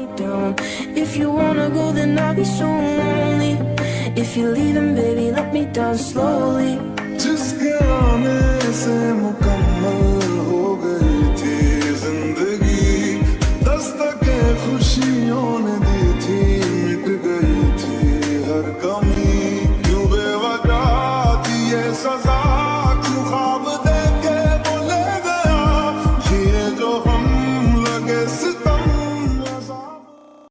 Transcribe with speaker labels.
Speaker 1: me down. If you wanna go, then I'll be so lonely. If you're leaving, baby, let me down slowly.
Speaker 2: जिसके आने से मुकम्मल हो गई थी जिंदगी, दस्तके खुशियों